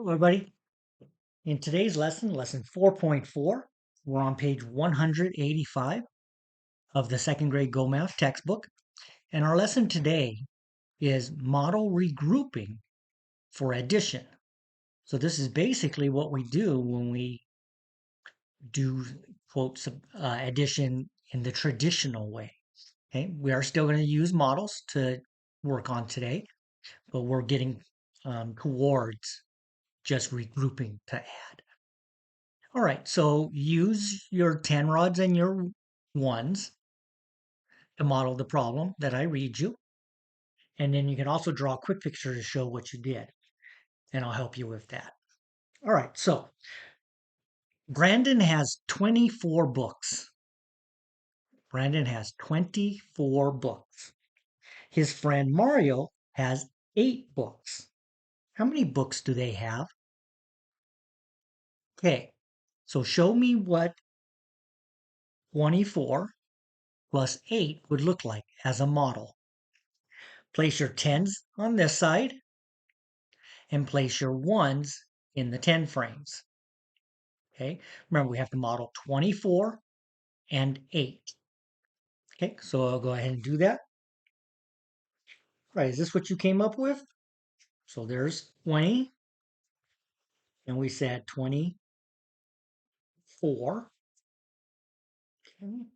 Hello, everybody. In today's lesson, lesson 4.4, we're on page 185 of the second grade Go Math textbook. And our lesson today is model regrouping for addition. So this is basically what we do when we do, quote, addition in the traditional way. Okay, we are still going to use models to work on today, but we're getting towards just regrouping to add. All right, so use your 10 rods and your ones to model the problem that I read you. And then you can also draw a quick picture to show what you did. And I'll help you with that. All right, so Brandon has 24 books. Brandon has 24 books. His friend Mario has 8 books. How many books do they have? Okay, so show me what 24 plus 8 would look like as a model. Place your 10s on this side and place your 1s in the 10 frames. Okay, remember we have to model 24 and 8. Okay, so I'll go ahead and do that. All right, is this what you came up with? So there's 20, and we said 24. Okay.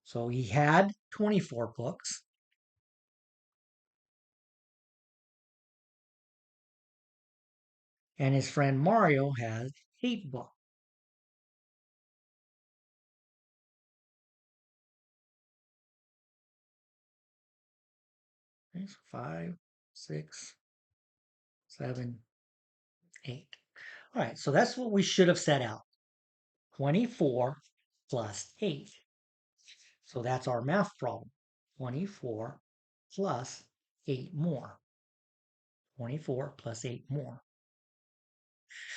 So he had 24 books. And his friend Mario has 8 books. Okay, so 5, 6, 7, 8. All right, so that's what we should have set out. 24 plus 8. So that's our math problem. 24 plus 8 more. 24 plus 8 more.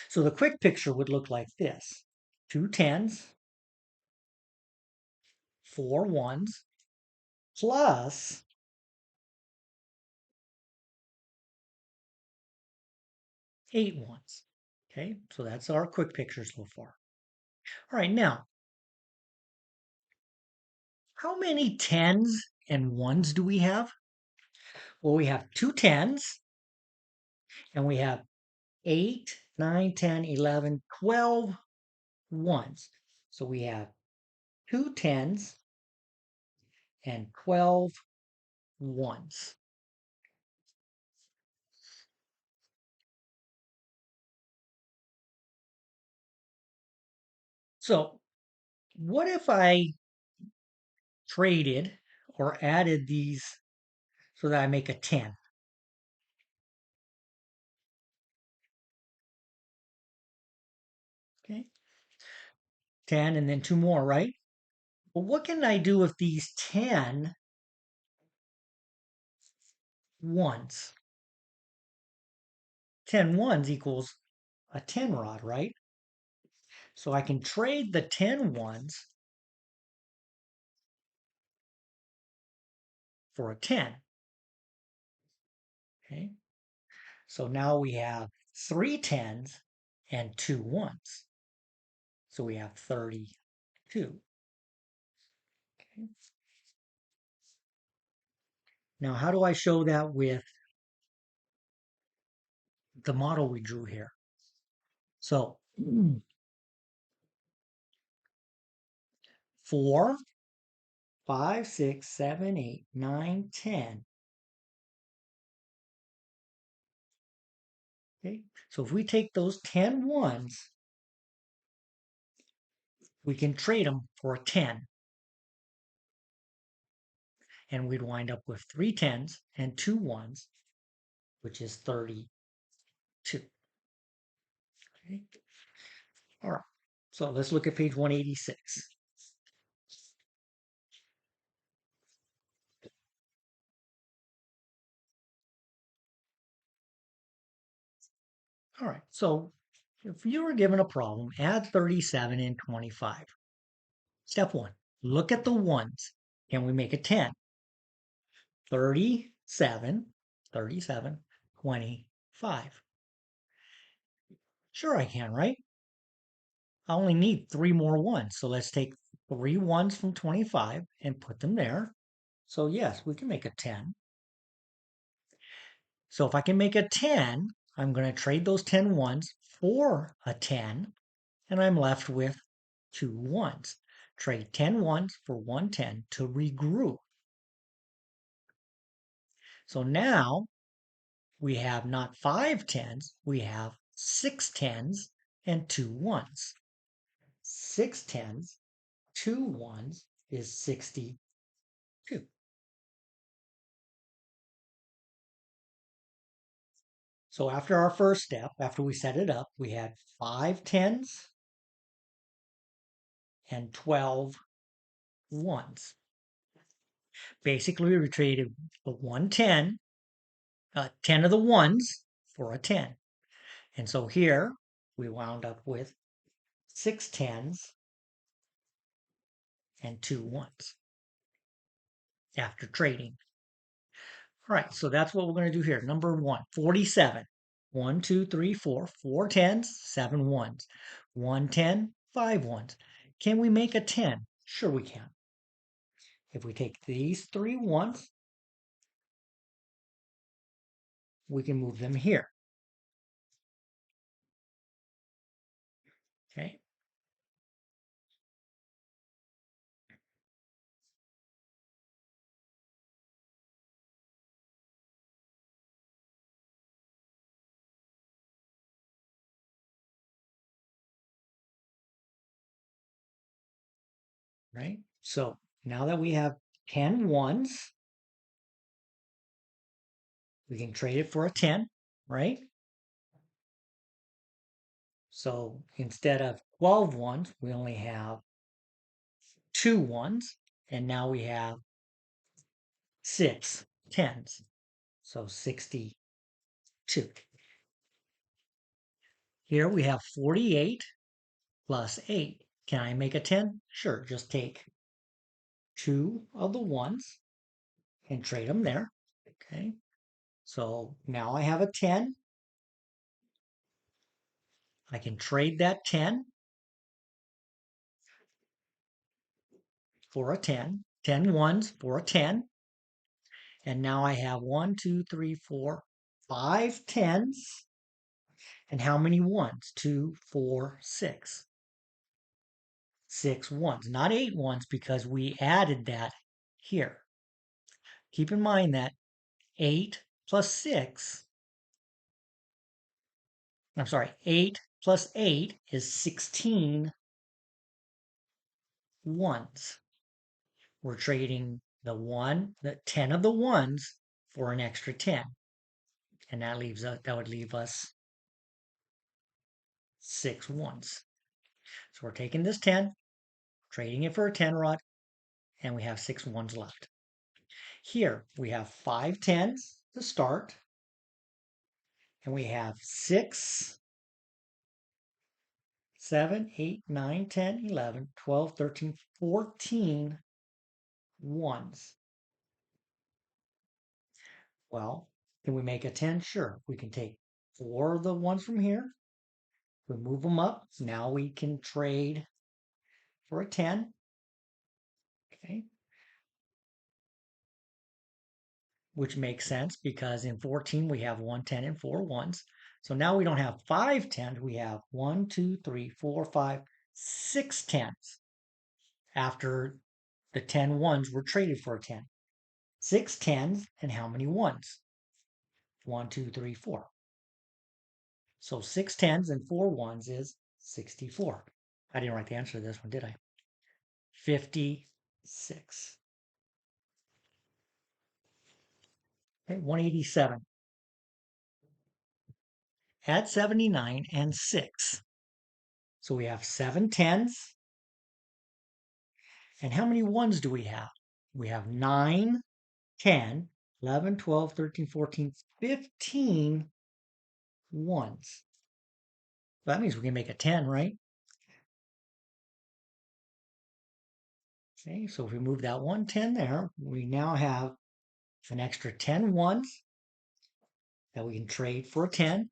So the quick picture would look like this. 2 10s, 4 1s, plus 8 1s. Okay, so that's our quick picture so far. All right, now, how many 10s and 1s do we have? Well, we have 2 10s, and we have 8, 9, 10, 11, 12 1s. So we have 2 10s and 12 1s. So what if I traded or added these so that I make a 10? Okay, 10 and then 2 more, right? Well, what can I do with these 10 ones? 10 ones equals a 10 rod, right? So I can trade the 10 ones for a 10. Okay, so now we have 3 10s and 2 1s. So we have 32. Okay. Now, how do I show that with the model we drew here? So 4, 5, 6, 7, 8, 9, 10. Okay, so if we take those 10 ones, we can trade them for a 10. And we'd wind up with 3 10s and 2 1s, which is 32. Okay. All right, so let's look at page 186. All right, so if you were given a problem, add 37 and 25. Step 1, look at the ones. Can we make a 10? 37, 37, 25. Sure I can, right? I only need 3 more ones. So let's take 3 ones from 25 and put them there. So yes, we can make a 10. So if I can make a 10, I'm going to trade those 10 ones for a 10, and I'm left with 2 ones. Trade 10 ones for 1 10 to regroup. So now we have not 5 tens, we have 6 tens and 2 ones. 6 tens, 2 ones is 62. So after our first step, after we set it up, we had 5 tens and 12 ones. Basically, we traded the 110, 10 of the ones for a 10. And so here we wound up with 6 tens and 2 ones after trading. All right, so that's what we're going to do here. Number 1, 47. 1, 2, 3, 4, 4 tens, 7 ones. 1 10, 5 ones. Can we make a 10? Sure we can. If we take these 3 ones, we can move them here. Okay, right? So now that we have 10 ones, we can trade it for a 10, right? So instead of 12 ones, we only have 2 ones, and now we have 6 tens. So 62. Here we have 48 plus 8. Can I make a 10? Sure, just take 2 of the ones and trade them there. Okay, so now I have a 10. I can trade that 10 for a 10, 10 ones for a 10. And now I have 1, 2, 3, 4, 5 tens. And how many ones? 2, 4, 6. 6 ones, not 8 ones because we added that here. Keep in mind that 8 plus 6, I'm sorry, 8 plus 8 is 16 ones. We're trading the 10 of the ones for an extra 10. And that would leave us 6 ones. So we're taking this 10, trading it for a 10 rod, and we have 6 ones left. Here we have 5 tens to start, and we have 6, 7, 8, 9, 10, 11, 12, 13, 14 ones. Well, can we make a 10? Sure. We can take 4 of the ones from here. We move them up. Now we can trade for a 10. Okay. Which makes sense because in 14 we have 1 10 and 4 ones. So now we don't have 5 tens, we have 1, 2, 3, 4, 5, 6 tens after the 10 ones were traded for a 10. 6 tens and how many ones? 1, 2, 3, 4. So 6 tens and 4 ones is 64. I didn't write the answer to this one, did I? 56. Okay, 187. Add 79 and 6. So we have 7 tens. And how many ones do we have? We have 9, 10, 11, 12, 13, 14, 15 ones. So that means we can make a 10, right? Okay, so if we move that 1 10 there, we now have an extra 10 ones that we can trade for a 10.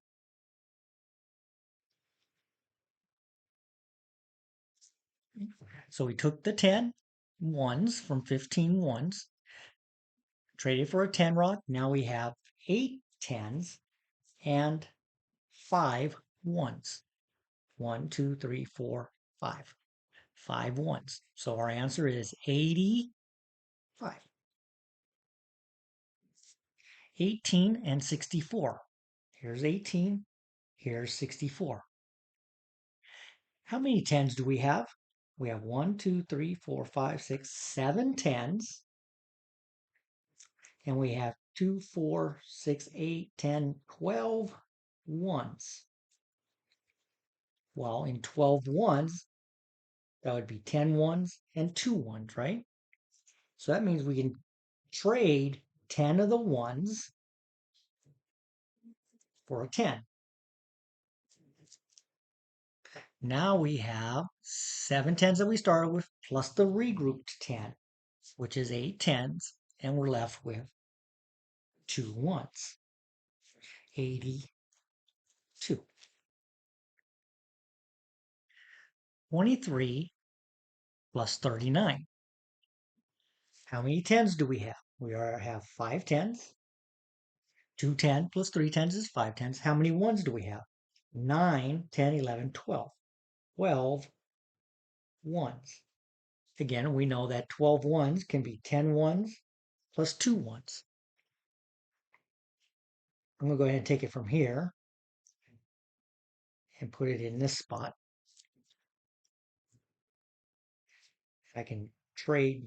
So we took the 10 ones from 15 ones, traded for a 10 rod. Now we have 8 tens and 5 ones. 1, 2, 3, 4, 5. 5 ones. So our answer is 85. 18 and 64. Here's 18. Here's 64. How many tens do we have? We have 1, 2, 3, 4, 5, 6, 7 tens. And we have 2, 4, 6, 8, 10, 12 ones. Well, in 12 ones, that would be 10 ones and 2 ones, right? So that means we can trade 10 of the ones for a 10. Now we have 7 tens that we started with plus the regrouped 10, which is 8 tens, and we're left with 2 ones. 82. 23 plus 39. How many tens do we have? We have 5 tens. 2 10 plus 3 tens is 5 tens. How many ones do we have? 9, 10, 11, 12. 12 ones. Again, we know that 12 ones can be 10 ones plus 2 ones. I'm going to go ahead and take it from here and put it in this spot. I can trade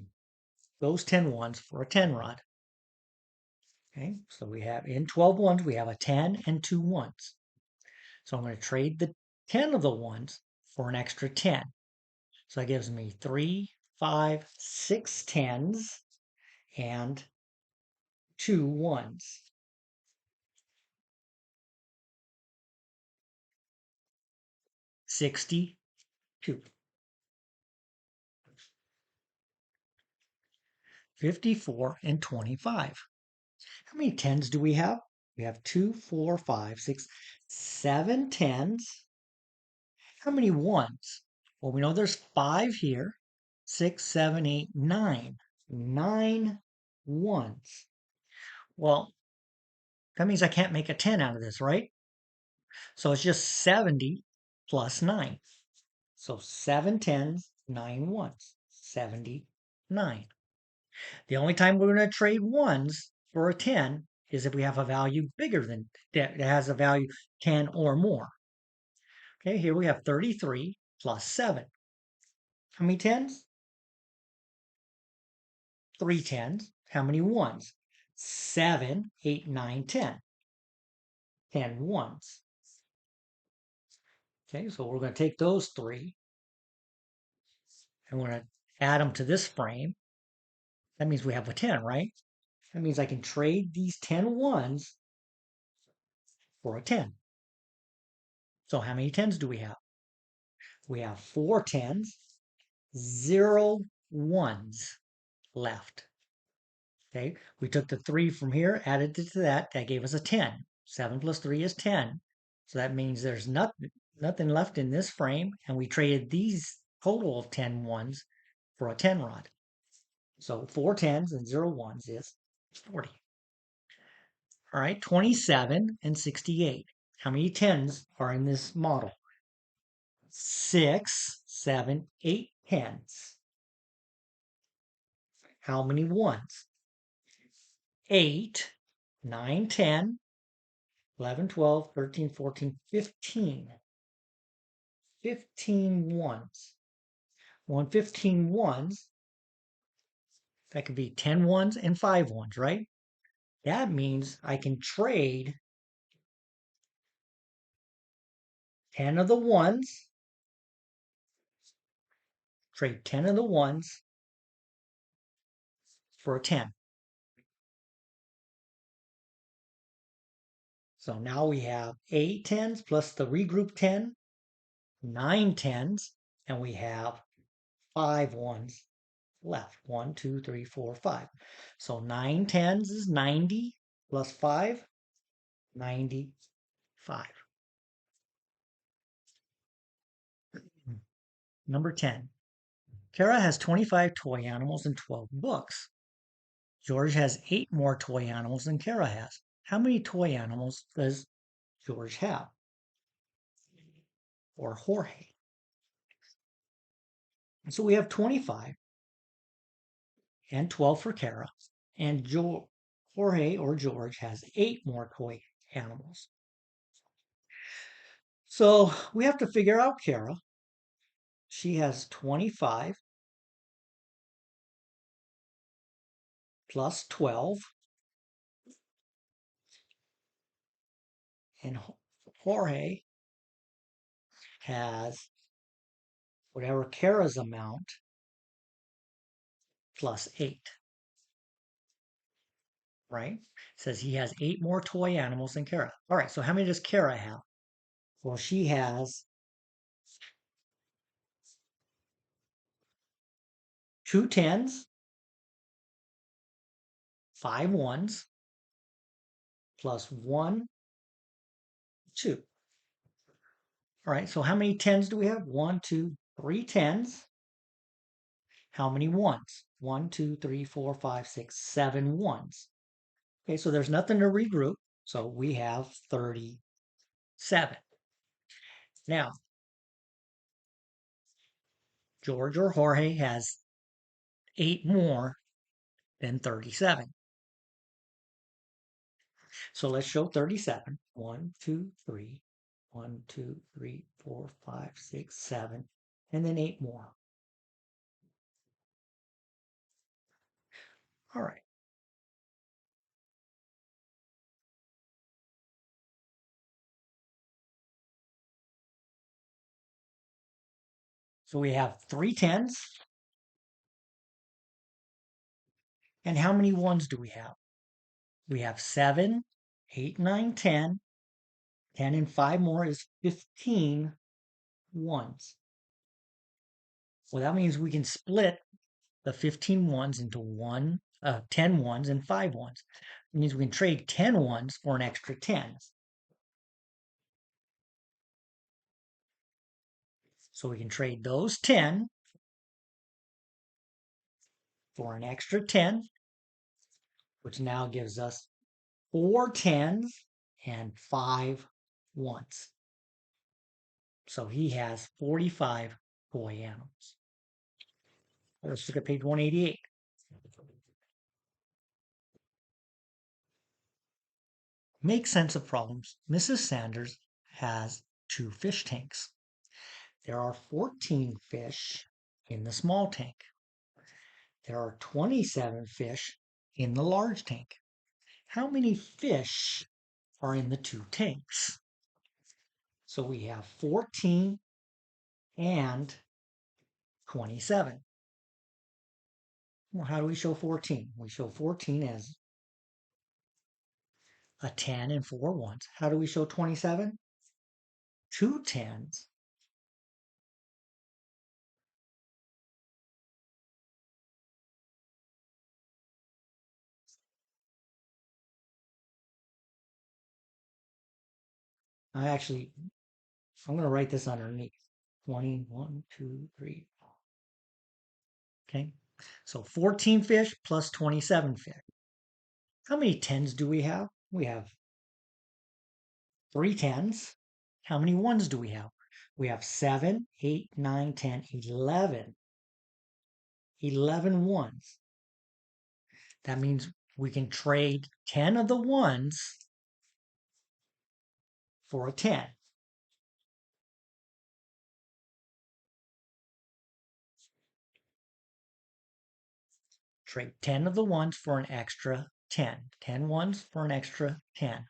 those 10 ones for a 10 rod. Okay, so we have in 12 ones, we have a 10 and 2 ones. So I'm going to trade the 10 of the ones for an extra 10. So that gives me 3, 5, 6 tens and 2 ones. 62. 54 and 25. How many tens do we have? We have 2, 4, 5, 6, 7 tens. How many ones? Well, we know there's 5 here. 6, 7, 8, 9. 9 ones. Well, that means I can't make a 10 out of this, right? So it's just 70 plus 9. So 7 tens, 9 ones. 79. The only time we're going to trade ones for a 10 is if we have a value bigger than that has a value 10 or more. Okay, here we have 33 plus 7. How many tens? 3 tens. How many ones? 7, 8, 9, 10. 10 ones. Okay, so we're going to take those 3 and we're going to add them to this frame. That means we have a 10, right? That means I can trade these 10 ones for a 10. So how many tens do we have? We have 4 tens, 0 ones left. Okay, we took the 3 from here, added it to that. That gave us a 10. 7 plus 3 is 10. So that means there's nothing left in this frame, and we traded these total of 10 ones for a 10 rod. So 4 tens and 0 ones is 40. All right, 27 and 68. How many tens are in this model? 6, 7, 8 tens. How many ones? 8, 9, 10, 11, 12, 13, 14, 15. 15 ones. Well, 15 ones, that could be 10 ones and 5 ones, right? That means I can trade 10 of the ones, trade 10 of the ones for a 10. So now we have 8 tens plus the regroup 10, 9 tens, and we have 5 ones left. 1, 2, 3, 4, 5. So 9 tens is 90 plus 5, 95. Number 10. Kara has 25 toy animals and 12 books. George has 8 more toy animals than Kara has. How many toy animals does George have? Or Jorge? So we have 25 and 12 for Kara. And Jorge or George has 8 more toy animals. So we have to figure out Kara. She has 25 plus 12. And Jorge has whatever Kara's amount plus 8. Right? It says he has 8 more toy animals than Kara. All right, so how many does Kara have? Well, she has 2 tens, 5 ones, plus 1, 2. All right, so how many tens do we have? 1, 2, 3 tens. How many ones? 1, 2, 3, 4, 5, 6, 7 ones. Okay, so there's nothing to regroup. So we have 37. Now, George or Jorge has 8 more than 37. So let's show 37. 1, 2, 3. 1, 2, 3, 4, 5, 6, 7. And then 8 more. All right. So we have 3 tens. And how many ones do we have? We have 7, 8, 9, 10. 10 and 5 more is 15 ones. Well, that means we can split the 15 ones into 10 ones and 5 ones. It means we can trade 10 ones for an extra 10. So we can trade those 10 for an extra 10, which now gives us 4 tens and 5 ones. So he has 45 toy animals. Let's look at page 188. Make sense of problems. Mrs. Sanders has 2 fish tanks. There are 14 fish in the small tank. There are 27 fish in the large tank. How many fish are in the 2 tanks? So we have 14 and 27. Well, how do we show 14? We show 14 as a 10 and 4 ones. How do we show 27? 2 tens. I'm going to write this underneath. 21, 2, 3. Okay. So 14 fish plus 27 fish. How many tens do we have? We have 3 tens. How many ones do we have? We have 7, 8, 9, 10, 11. 11 ones. That means we can trade 10 of the ones for a 10. Trade 10 of the ones for an extra 10. 10 ones for an extra 10.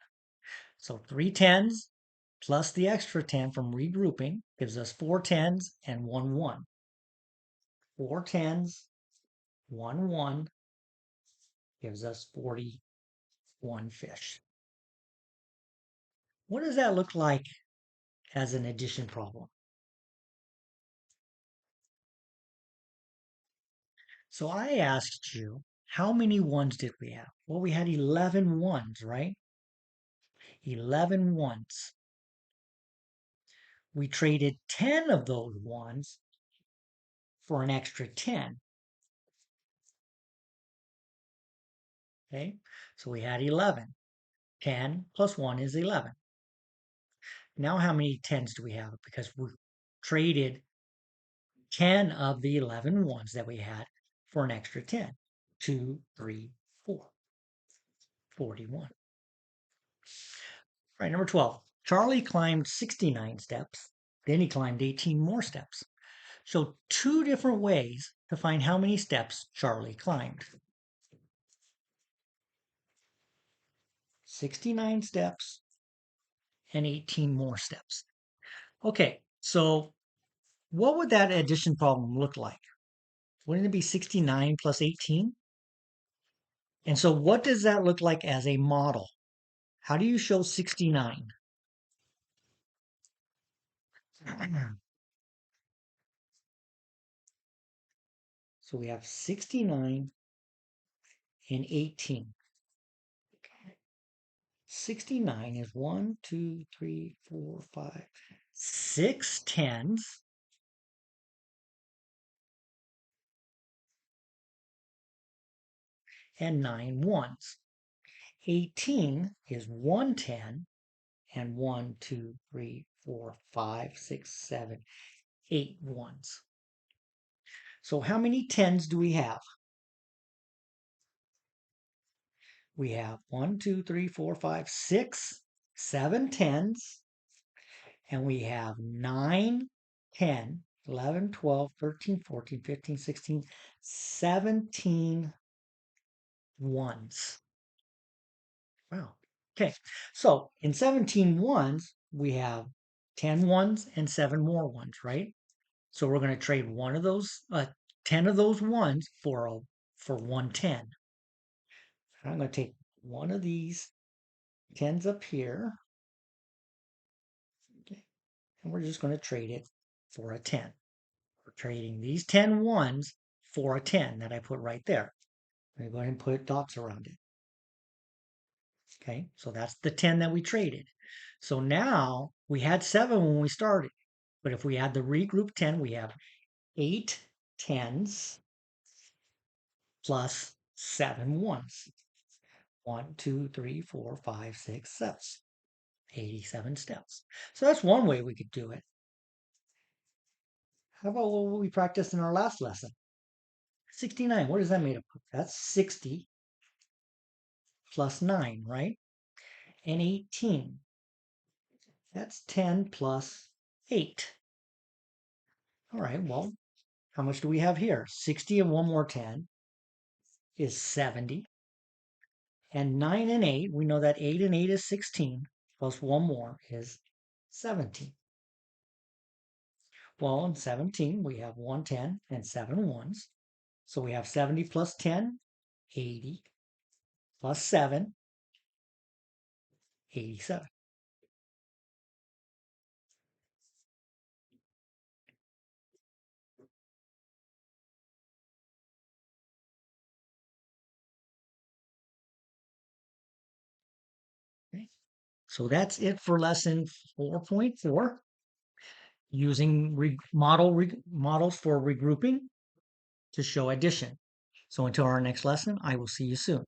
So 3 tens plus the extra 10 from regrouping gives us 4 tens and 1 1. 4 tens, 1 1 gives us 41 fish. What does that look like as an addition problem? So I asked you, how many ones did we have? Well, we had 11 ones, right? 11 ones. We traded 10 of those ones for an extra 10. Okay, so we had 11. 10 plus 1 is 11. Now how many 10s do we have? Because we traded 10 of the 11 ones that we had for an extra 10. 2, 3, 4. 41. All right, number 12. Charlie climbed 69 steps. Then he climbed 18 more steps. Show two different ways to find how many steps Charlie climbed. 69 steps and 18 more steps. Okay, so what would that addition problem look like? Wouldn't it be 69 plus 18? And so what does that look like as a model? How do you show 69? So we have 69 and 18. 69 is 1, 2, 3, 4, 5, 6 tens and 9 ones. 18 is 1 10 and 1, 2, 3, 4, 5, 6, 7, 8 ones. So how many tens do we have? We have 1, 2, 3, 4, 5, 6, 7 tens, and we have 9, 10, 11, 12, 13, 14, 15, 16, 17 ones. Wow. Okay. So in 17 ones, we have 10 ones and 7 more ones, right? So we're going to trade one of those, 10 of those ones for 110. I'm going to take one of these 10s up here, okay, and we're just going to trade it for a 10. We're trading these 10 ones for a 10 that I put right there. I'm going to go ahead and put dots around it. Okay, so that's the 10 that we traded. So now we had 7 when we started, but if we add the regroup 10, we have 8 10s plus 7 ones. 1, 2, 3, 4, 5, 6, 7. 87 steps. So that's one way we could do it. How about what we practiced in our last lesson? 69, what is that made up of? That's 60 plus 9, right? And 18. That's 10 plus 8. All right, well, how much do we have here? 60 and one more 10 is 70. And 9 and 8, we know that 8 and 8 is 16, plus one more is 17. Well, in 17, we have 110 and 7 ones. So we have 70 plus 10, 80, plus 7, 87. Okay. So that's it for lesson 4.4, using models for regrouping to show addition. So until our next lesson, I will see you soon.